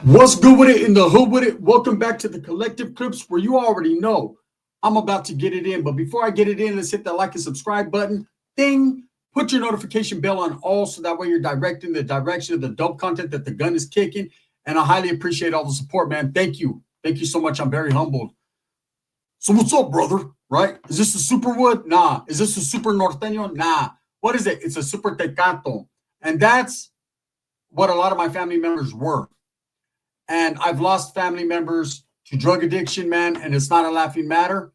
What's good with it in the hood with it? Welcome back to the Collective Clips where you already know I'm about to get it in. But before I get it in, let's hit that like and subscribe button. Ding! Put your notification bell on all so that way you're directing the direction of the dope content that the gun is kicking. And I highly appreciate all the support, man. Thank you. Thank you so much. I'm very humbled. So what's up, brother? Right? Is this a super wood? Nah. Is this a super norteño? Nah. What is it? It's a super tecato. And that's what a lot of my family members were. And I've lost family members to drug addiction, man, and it's not a laughing matter.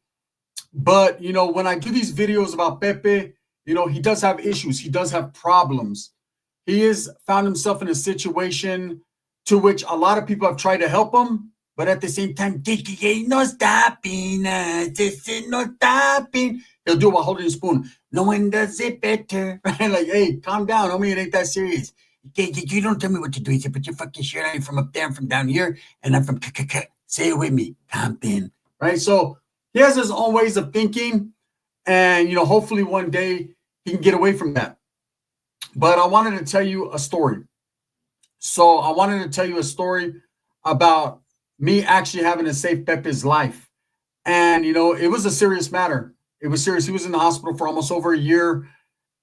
But, when I do these videos about Pepe, he does have issues. He does have problems. He has found himself in a situation to which a lot of people have tried to help him, but at the same time, no stopping, no stopping. He'll do it while holding a spoon. No one does it better. Like, hey, calm down, homie. It ain't that serious. You don't tell me what to do. He said, put your fucking shirt on. You're from up there, I'm from down here, and I'm from say it with me, Compton. Right? So he has his own ways of thinking, and hopefully one day he can get away from that. But I wanted to tell you a story. So I wanted to tell you a story about me actually having to save Pepe's life. And it was a serious matter. It was serious. He was in the hospital for almost over a year.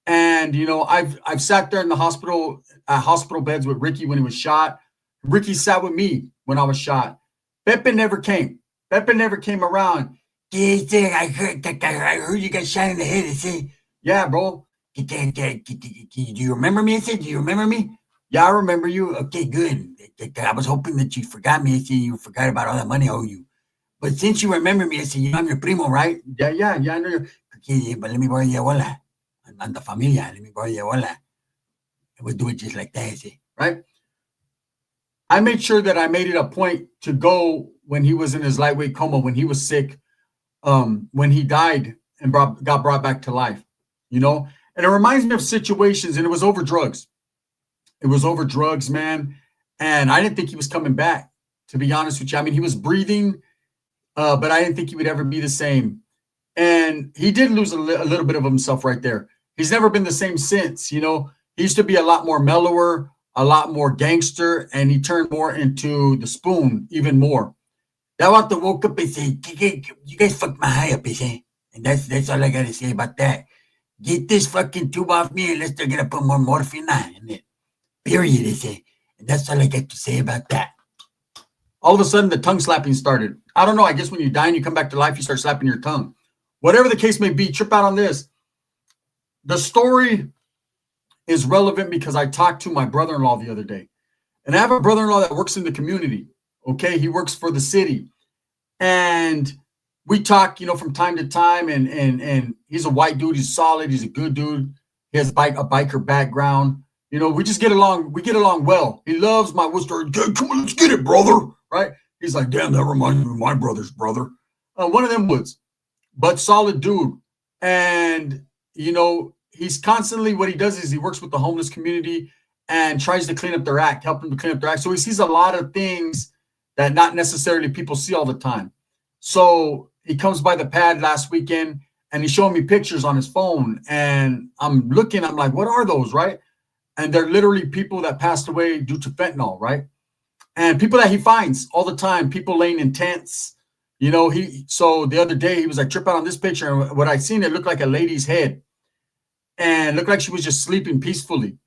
And I've sat there in the hospital beds with Ricky when he was shot. Ricky sat with me when I was shot. Pepe never came. Pepe never came around. I heard you got shot in the head. I say, yeah, bro. Do you remember me? I said, do you remember me? Yeah, I remember you. Okay, good. I was hoping that you forgot me. I said, you forgot about all that money I owe you. But since you remember me, I said, I'm your primo, right? Yeah, I know you. Okay, but let me borrow your abuela. And the familia, let me borrow your abuela. And we'll do it just like that, I say, right? I made sure that I made it a point to go when he was in his lightweight coma, when he was sick, when he died and got brought back to life, And it reminds me of situations, and it was over drugs. It was over drugs, man. And I didn't think he was coming back, to be honest with you. I mean, he was breathing, but I didn't think he would ever be the same. And he did lose a little bit of himself right there. He's never been the same since, He used to be a lot more mellower, a lot more gangster, and he turned more into the spoon even more. That was the woke up and say, you guys fucked my high up, and that's all I got to say about that. Get this fucking tube off me unless they're going to put more morphine in it. Period, I say. And that's all I got to say about that. All of a sudden, the tongue slapping started. I don't know. I guess when you die and you come back to life, you start slapping your tongue. Whatever the case may be, trip out on this. The story is relevant because I talked to my brother-in-law the other day. And I have a brother-in-law that works in the community. Okay, he works for the city. And we talk, from time to time. And he's a white dude. He's solid. He's a good dude. He has a biker background. We just get along. We get along well. He loves my Worcester. Come on, let's get it, brother. Right? He's like, damn, that reminds me of my brother's brother. One of them woods. But solid dude. And, he's constantly, what he does is he works with the homeless community and tries to clean up their act, help them to clean up their act. So he sees a lot of things that not necessarily people see all the time. So he comes by the pad last weekend and he's showing me pictures on his phone. And I'm like, what are those, right? And they're literally people that passed away due to fentanyl, right? And people that he finds all the time, people laying in tents. So the other day he was like, trip out on this picture. And what I seen, it looked like a lady's head. And looked like she was just sleeping peacefully.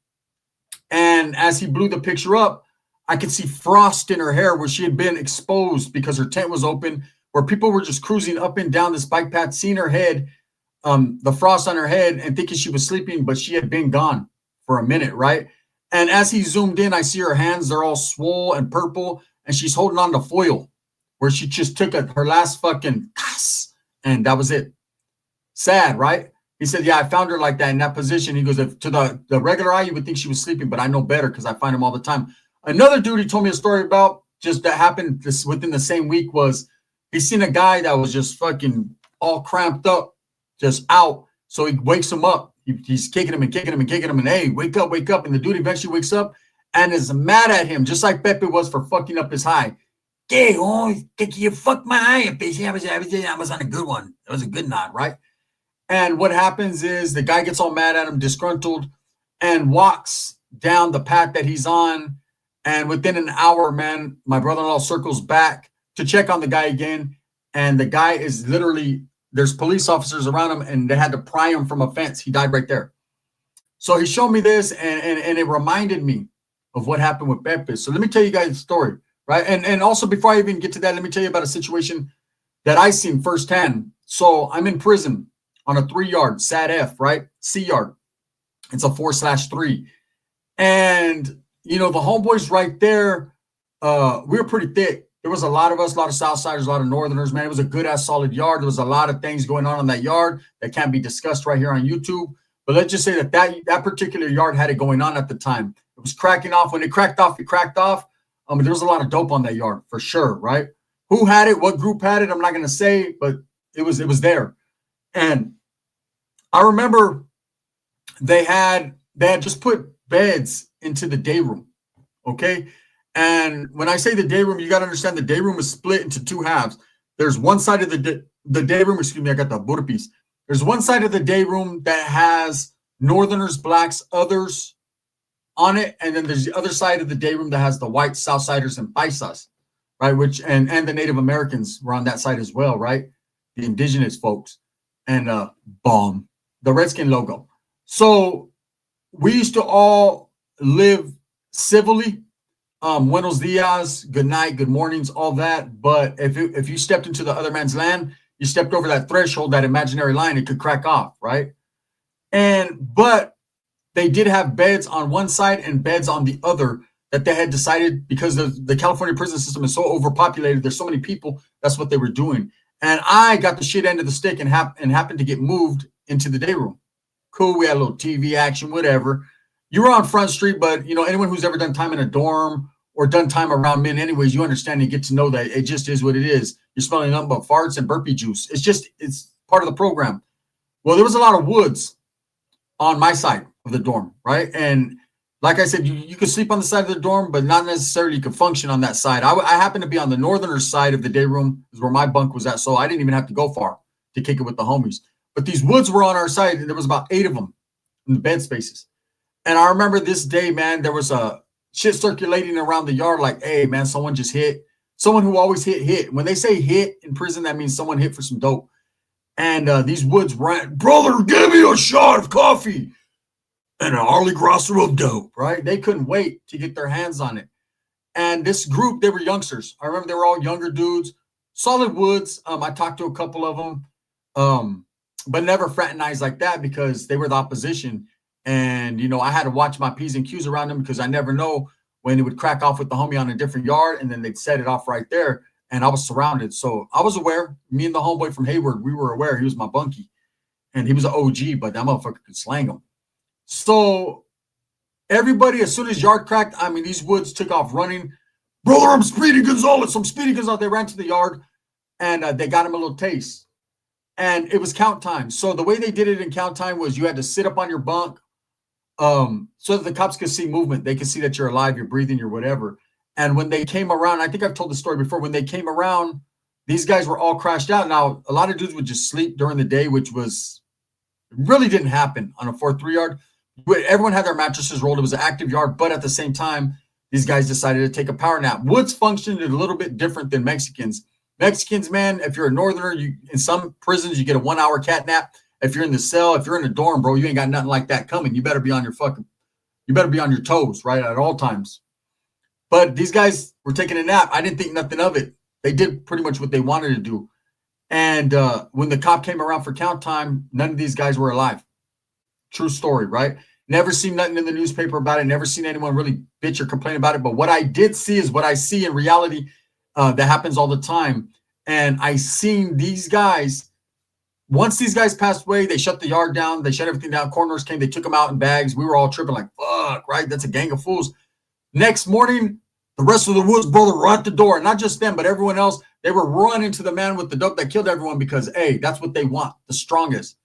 And as he blew the picture up, I could see frost in her hair where she had been exposed because her tent was open, where people were just cruising up and down this bike path, seeing her head, the frost on her head, and thinking she was sleeping, but she had been gone for a minute, right? And as he zoomed in, I see her hands, they're all swole and purple, and she's holding on to foil, where she just took her last fucking, and that was it. Sad, right? He said, yeah, I found her like that in that position. He goes, to the regular eye, you would think she was sleeping, but I know better because I find him all the time. Another dude he told me a story about, just that happened within the same week, was he seen a guy that was just fucking all cramped up, just out. So he wakes him up. He's kicking him, and hey, wake up. And the dude eventually wakes up and is mad at him, just like Pepe was for fucking up his high. You fucked my high up. I was on a good one. It was a good nod, right? And what happens is the guy gets all mad at him, disgruntled, and walks down the path that he's on And within an hour, man, my brother-in-law circles back to check on the guy again. And the guy is literally, there's police officers around him, and they had to pry him from a fence. He died right there. So he showed me this, and it reminded me of what happened with Pepe. So let me tell you guys the story, right? And also, before I even get to that, let me tell you about a situation that I seen firsthand. So I'm in prison on a 3-yard, SAT F, right? C yard. It's a 4/3. And, you know, the homeboys right there, we were pretty thick. There was a lot of us, a lot of Southsiders, a lot of Northerners, man. It was a good-ass solid yard. There was a lot of things going on in that yard that can't be discussed right here on YouTube. But let's just say that particular yard had it going on at the time. It was cracking off. When it cracked off, it cracked off. There was a lot of dope on that yard for sure, right? Who had it? What group had it? I'm not going to say, but it was there. And I remember they had just put beds into the day room, okay? And when I say the day room, you got to understand the day room is split into 2 halves. There's one side of the day room, excuse me, I got the burpees. There's one side of the day room that has Northerners, blacks, others on it, and then there's the other side of the day room that has the white Southsiders and Paisas, right? Which and the Native Americans were on that side as well, right? The indigenous folks, and bomb the Redskin logo. So we used to all live civilly. Buenos dias, good night, good mornings, all that. But if you stepped into the other man's land, you stepped over that threshold, that imaginary line, it could crack off, right? But they did have beds on one side and beds on the other that they had decided, because the California prison system is so overpopulated, there's so many people, that's what they were doing. And I got the shit end of the stick and happened to get moved into the day room. Cool, we had a little TV action, whatever. You were on Front Street, but, you know, anyone who's ever done time in a dorm or done time around men anyways, you understand and get to know that it just is what it is. You're smelling nothing but farts and burpee juice. It's part of the program. Well, there was a lot of woods on my side of the dorm, right? And like I said, you could sleep on the side of the dorm, but not necessarily you could function on that side. I happened to be on the northerner side of the day room, is where my bunk was at, so I didn't even have to go far to kick it with the homies. But these woods were on our side, and there was about 8 of them in the bed spaces. And I remember this day, man, there was a shit circulating around the yard like, hey, man, someone just hit. Someone who always hit. When they say hit in prison, that means someone hit for some dope. And these woods ran, brother, give me a shot of coffee and a Harley Grosser of dope, right? They couldn't wait to get their hands on it. And this group, they were youngsters. I remember they were all younger dudes, solid woods. I talked to a couple of them, but never fraternized like that because they were the opposition. And, you know, I had to watch my P's and Q's around them because I never know when it would crack off with the homie on a different yard, and then they'd set it off right there. And I was surrounded. So I was aware. Me and the homeboy from Hayward, we were aware. He was my bunkie. And he was an OG, but that motherfucker could slang him. So everybody, as soon as yard cracked, I mean, these woods took off running. Brother, I'm Speedy Gonzalez. I'm Speedy Gonzalez. They ran to the yard, and they got him a little taste. And it was count time. So the way they did it in count time was you had to sit up on your bunk so that the cops could see movement. They could see that you're alive, you're breathing, you're whatever. And when they came around, I think I've told the story before, when they came around, these guys were all crashed out. Now, a lot of dudes would just sleep during the day, which really didn't happen on a 4-3 yard. Everyone had their mattresses rolled. It was an active yard, but at the same time, these guys decided to take a power nap. Woods functioned a little bit different than Mexicans. Mexicans, man, if you're a northerner, in some prisons, you get a 1-hour cat nap. If you're in the cell, if you're in a dorm, bro, you ain't got nothing like that coming. You better be on your toes, right, at all times. But these guys were taking a nap. I didn't think nothing of it. They did pretty much what they wanted to do. And when the cop came around for count time, none of these guys were alive. True story, right? Never seen nothing in the newspaper about it. Never seen anyone really bitch or complain about it. But what I did see is what I see in reality that happens all the time. And I seen these guys, once these guys passed away, they shut the yard down. They shut everything down. Coroners came. They took them out in bags. We were all tripping like, fuck, right? That's a gang of fools. Next morning, the rest of the woods, brother, were at the door. Not just them, but everyone else. They were running to the man with the dope that killed everyone because, hey, that's what they want, the strongest.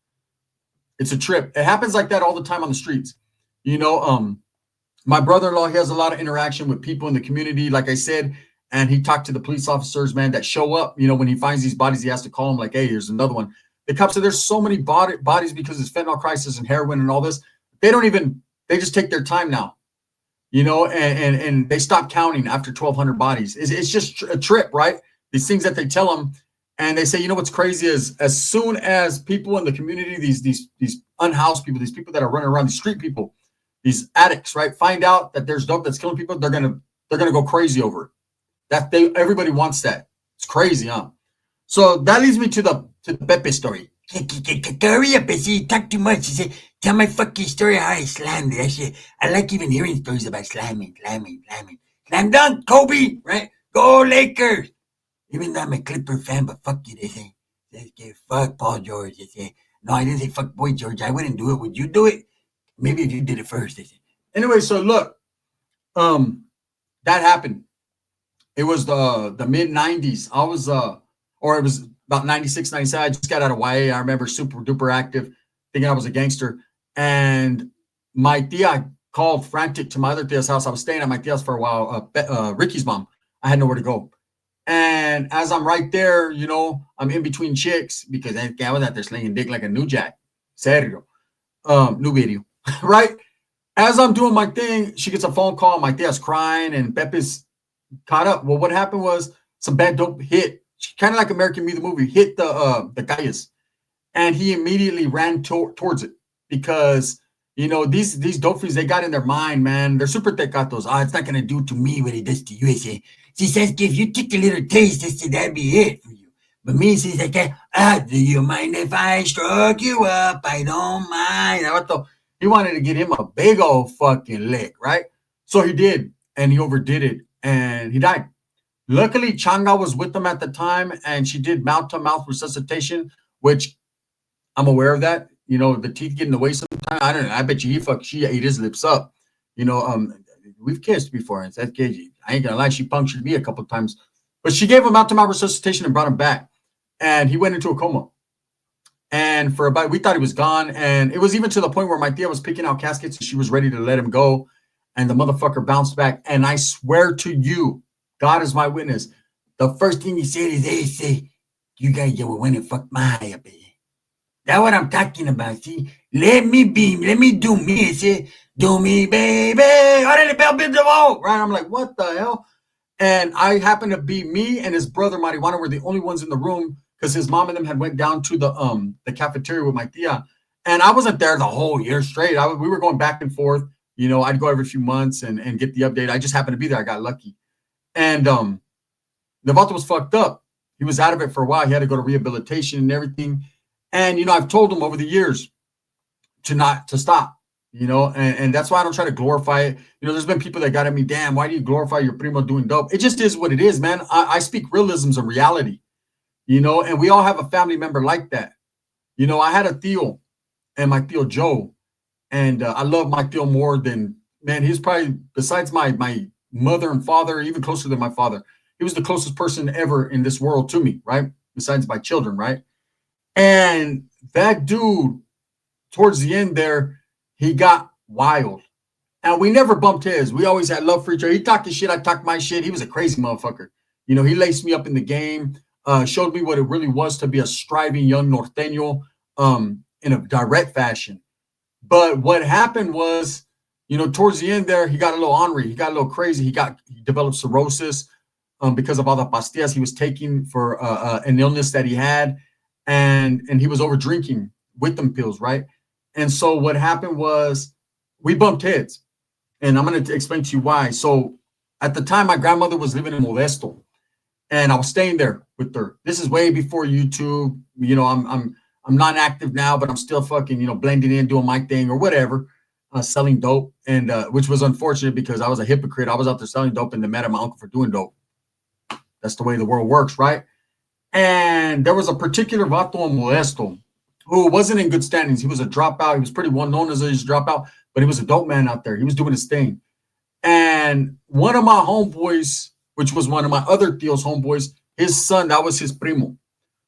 It's a trip. It happens like that all the time on the streets. You know, my brother-in-law, he has a lot of interaction with people in the community, like I said, and he talked to the police officers, man, that show up. You know, when he finds these bodies, he has to call them like, hey, here's another one. The cops said there's so many bodies because it's fentanyl crisis and heroin and all this. They just take their time now. you know, and they stop counting after 1,200 bodies. It's just a trip, right? These things that they tell them, and they say, you know, what's crazy is as soon as people in the community, these unhoused people, these people that are running around, these street people, these addicts, right, find out that there's dope that's killing people, they're gonna go crazy over it. Everybody wants that. It's crazy, huh? So that leads me to the Pepe story. Hurry up, you talk too much. He said, tell my fucking story how I slammed it. I like even hearing stories about slamming. Slam dunk, Kobe, right? Go Lakers. Even though I'm a Clipper fan, but fuck you, they say. Fuck Paul George. They say, no, I didn't say fuck Boy George. I wouldn't do it. Would you do it? Maybe if you did it first, they say. Anyway, so look, that happened. It was the mid 90s. I was or it was about 96, 97. I just got out of YA. I remember super duper active, thinking I was a gangster. And my tia called frantic to my other tia's house. I was staying at my tia's for a while, Ricky's mom. I had nowhere to go. And as I'm right there, you know, I'm in between chicks because I was out there slinging dick like a new jack. Serio. New video. Right? As I'm doing my thing, she gets a phone call. My tia's crying and Pepe's caught up. Well, what happened was some bad dope hit, kind of like American Me the movie, hit the calles, and he immediately ran towards it because, you know, these dope fiends, they got in their mind, man. They're super tecatos. It's not gonna do to me what it does to you. She says, if you take a little taste, that'd be it for you. But me, she's like, do you mind if I stroke you up? I don't mind. He wanted to get him a big old fucking lick, right? So he did, and he overdid it, and he died. Luckily, Changa was with them at the time, and she did mouth-to-mouth resuscitation, which I'm aware of that. You know, the teeth get in the way sometimes. I don't know. I bet you she ate his lips up. You know, we've kissed before, and that's KG. I ain't gonna lie, she punctured me a couple of times, but she gave him mouth-to-mouth resuscitation and brought him back, and he went into a coma. And we thought he was gone, and it was even to the point where my tia was picking out caskets, and she was ready to let him go, and the motherfucker bounced back. And I swear to you, God is my witness, the first thing he said is, "Hey, say, you guys went and fucked my eye up." That's what I'm talking about. See, let me do me. See, do me, baby. Right? I'm like, what the hell? And I happened to be me and his brother Marijuana were the only ones in the room because his mom and them had went down to the cafeteria with my tia, and I wasn't there the whole year straight. We were going back and forth. You know, I'd go every few months and get the update. I just happened to be there. I got lucky, and the vato was fucked up. He was out of it for a while. He had to go to rehabilitation and everything. And, you know, I've told him over the years to stop, you know, and that's why I don't try to glorify it. You know, there's been people that got at me, damn, why do you glorify your primo doing dope? It just is what it is, man. I speak realisms of reality, you know, and we all have a family member like that. You know, I had a tío and my tío Joe, and I love my tío more than, man, he's probably, besides my mother and father, even closer than my father, he was the closest person ever in this world to me, right? Besides my children, right? And that dude, towards the end there, he got wild. And we never bumped heads. We always had love for each other. He talked his shit, I talked my shit. He was a crazy motherfucker. You know, he laced me up in the game, showed me what it really was to be a striving young norteño in a direct fashion. But what happened was, you know, towards the end there, he got a little ornery. He got a little crazy. He developed cirrhosis because of all the pastillas he was taking for an illness that he had. And he was over drinking with them pills, right? And so what happened was we bumped heads, and I'm going to explain to you why. So at the time, my grandmother was living in Modesto, and I was staying there with her. This is way before YouTube. You know, I'm not active now, but I'm still fucking, you know, blending in, doing my thing or whatever, selling dope, and which was unfortunate because I was a hypocrite. I was out there selling dope and then mad at my uncle for doing dope. That's the way the world works, right? And there was a particular vato in Modesto who wasn't in good standings. He was a dropout. He was pretty well known as a dropout, but he was a dope man out there. He was doing his thing. And one of my homeboys, which was one of my other tío's homeboys, his son, that was his primo.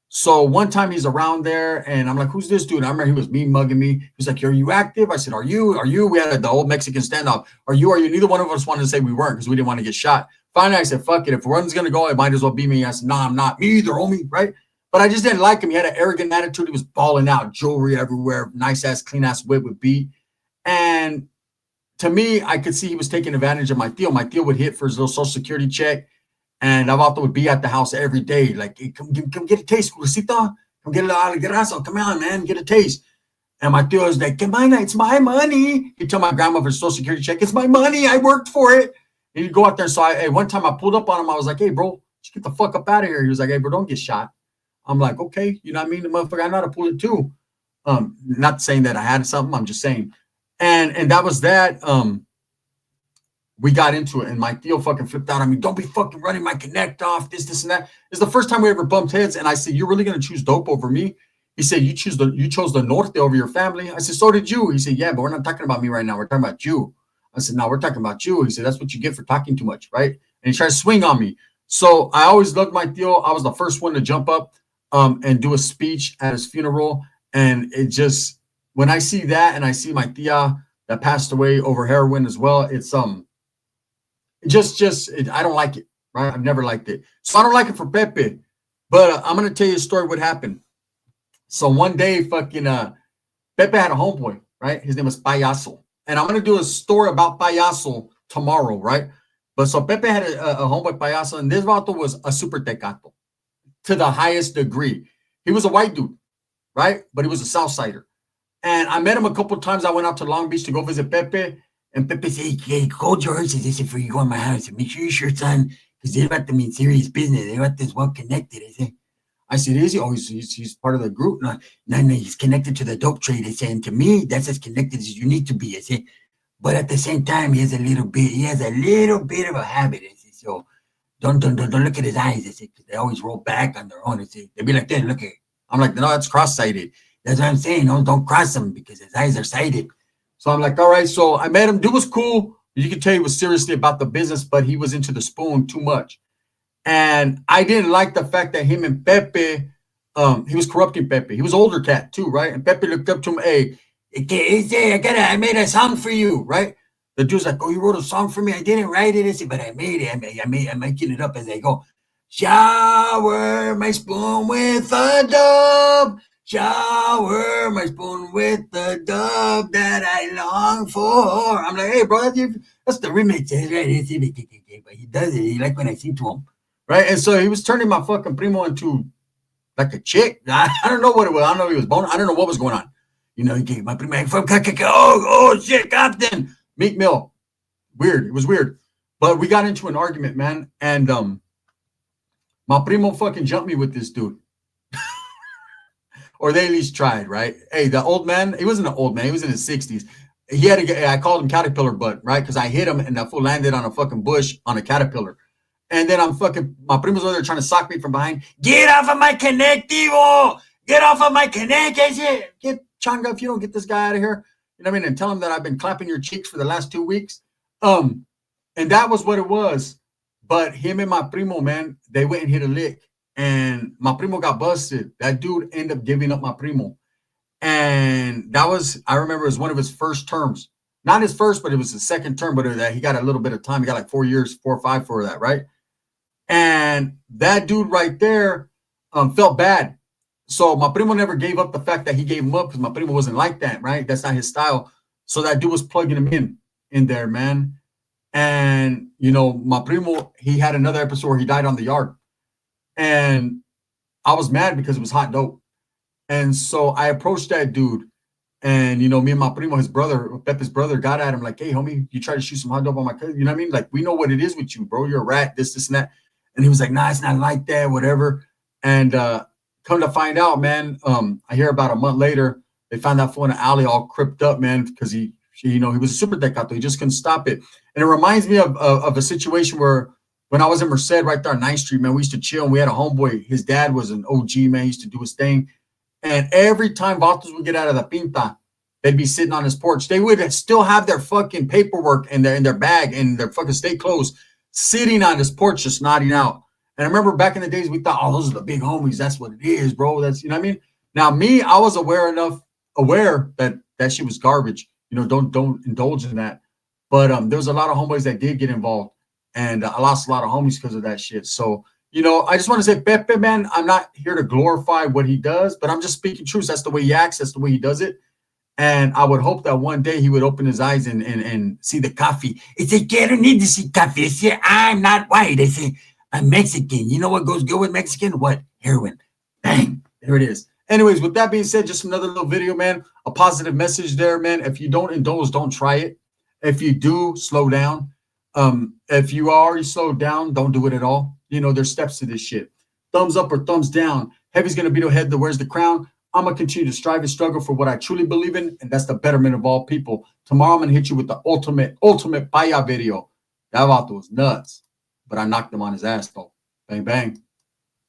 So one time he's around there, and I'm like, who's this dude? I remember he was mean mugging me. He's like, are you active? I said, are you? We had the old Mexican standoff. Are you? Neither one of us wanted to say we weren't because we didn't want to get shot. Finally, I said, fuck it. If one's going to go, it might as well be me. I said, no, I'm not. Me either, homie, right? But I just didn't like him. He had an arrogant attitude. He was balling out, jewelry everywhere, nice-ass, clean-ass whip with beat. And to me, I could see he was taking advantage of my Theo. My Theo would hit for his little Social Security check, and Vato would be at the house every day. Like, hey, come get a taste, Culecita. Come get a little aligraso. Come on, man, get a taste. And my Theo was like, it's my money. He'd tell my grandma for Social Security check, it's my money. I worked for it. And he'd go out there. So one time I pulled up on him. I was like, hey, bro, just get the fuck up out of here. He was like, hey, bro, don't get shot. I'm like, okay, you know what I mean? The motherfucker, I know how to pull it too. Not saying that I had something. I'm just saying. And that was that. We got into it, and my Theo fucking flipped out on me. Don't be fucking running my connect off, this, and that. It's the first time we ever bumped heads, and I said, you're really going to choose dope over me? He said, you chose the Norte over your family. I said, so did you. He said, yeah, but we're not talking about me right now. We're talking about you. I said, no, we're talking about you. He said, that's what you get for talking too much, right? And he tried to swing on me. So I always loved my Theo. I was the first one to jump up and do a speech at his funeral. And it just, when I see that and I see my Tia that passed away over heroin as well, it's I don't like it, right? I've never liked it. So I don't like it for Pepe. But I'm going to tell you a story what happened. So one day, fucking Pepe had a homeboy, right? His name was Payaso. And I'm going to do a story about Payaso tomorrow, right? But so Pepe had a homeboy Payaso, and this vato was a super tecato to the highest degree. He was a white dude, right? But he was a Southsider. And I met him a couple of times. I went out to Long Beach to go visit Pepe. And Pepe said, hey, hold your horses. This is before you go in my house. Make sure your shirt's on, because they're about to mean serious business. They're about this well connected. I said, is he? Oh, he's part of the group. No, he's connected to the dope trade. I said, and to me, that's as connected as you need to be. I said, but at the same time, he has a little bit of a habit. I said, so don't look at his eyes. I said, because they always roll back on their own. I said, they'll be like that. Look at. I'm like, no, that's cross-sighted. That's what I'm saying. No, don't cross him because his eyes are sighted. So I'm like, all right. So I met him. Dude was cool. You can tell he was seriously about the business, but he was into the spoon too much. And I didn't like the fact that him and Pepe, he was corrupting Pepe. He was older cat too, right? And Pepe looked up to him, hey, I made a song for you, right? The dude's like, oh, you wrote a song for me? I didn't write it. I said, but I made it. I'm making it up as I go. Shower my spoon with a dub. Shower my spoon with the dub that I long for. I'm like, hey, bro, that's the remix, right? But he does it. He like when I sing to him, right? And so he was turning my fucking primo into like a chick. I don't know what it was. I don't know if he was bone. I don't know what was going on. You know, he gave my primo from oh shit, Captain Meat Mill. Weird. It was weird. But we got into an argument, man, and my primo fucking jumped me with this dude. Or they at least tried, right? Hey, the old man, he wasn't an old man. He was in his 60s. He had to get, I called him caterpillar butt, right? Because I hit him and that fool landed on a fucking bush on a caterpillar. And then I'm fucking, my primo's over there trying to sock me from behind. Get off of my connectivo! Get off of my connect! I said, get Changa, if you don't get this guy out of here. You know what I mean? And tell him that I've been clapping your cheeks for the last 2 weeks. And that was what it was. But him and my primo, man, they went and hit a lick. And my primo got busted. That dude ended up giving up my primo. And that was, I remember it was one of his first terms. Not his first, but it was his second term. But he got a little bit of time. He got like 4 years, 4 or 5 for that, right? And that dude right there felt bad. So my primo never gave up the fact that he gave him up because my primo wasn't like that, right? That's not his style. So that dude was plugging him in there, man. And, you know, my primo, he had another episode where he died on the yard. And I was mad because it was hot dope. And so I approached that dude. And, you know, me and my primo, his brother, Pepe's brother, got at him like, hey, homie, you try to shoot some hot dope on my cousin. You know what I mean? Like, we know what it is with you, bro. You're a rat, this, and that. And he was like, nah, it's not like that, whatever. And come to find out, man, I hear about a month later, they found that fool in the alley all cripped up, man, because he was a super tecato. He just couldn't stop it. And it reminds me of a situation where when I was in Merced right there on 9th Street, man, we used to chill. And we had a homeboy. His dad was an OG, man. He used to do his thing. And every time vatos would get out of the pinta, they'd be sitting on his porch. They would still have their fucking paperwork in their bag and their fucking state clothes sitting on his porch just nodding out. And I remember back in the days, we thought, oh, those are the big homies. That's what it is, bro. That's, you know what I mean? Now, me, I was aware that shit was garbage. You know, don't indulge in that. But there was a lot of homeboys that did get involved. And I lost a lot of homies because of that shit. So, you know, I just want to say, Pepe, man, I'm not here to glorify what he does, but I'm just speaking truth. That's the way he acts. That's the way he does it. And I would hope that one day he would open his eyes and see the coffee. It's like, I don't need to see coffee. I say, I'm not white. I say, I'm Mexican. You know what goes good with Mexican? What? Heroin. Bang. There it is. Anyways, with that being said, just another little video, man. A positive message there, man. If you don't indulge, don't try it. If you do, slow down. If you already slowed down, don't do it at all. You know, there's steps to this shit. Thumbs up or thumbs down. Heavy's gonna be the head that wears the crown. I'm gonna continue to strive and struggle for what I truly believe in, and that's the betterment of all people. Tomorrow I'm gonna hit you with the ultimate Paya video. That vato was nuts, but I knocked him on his ass though. Bang bang.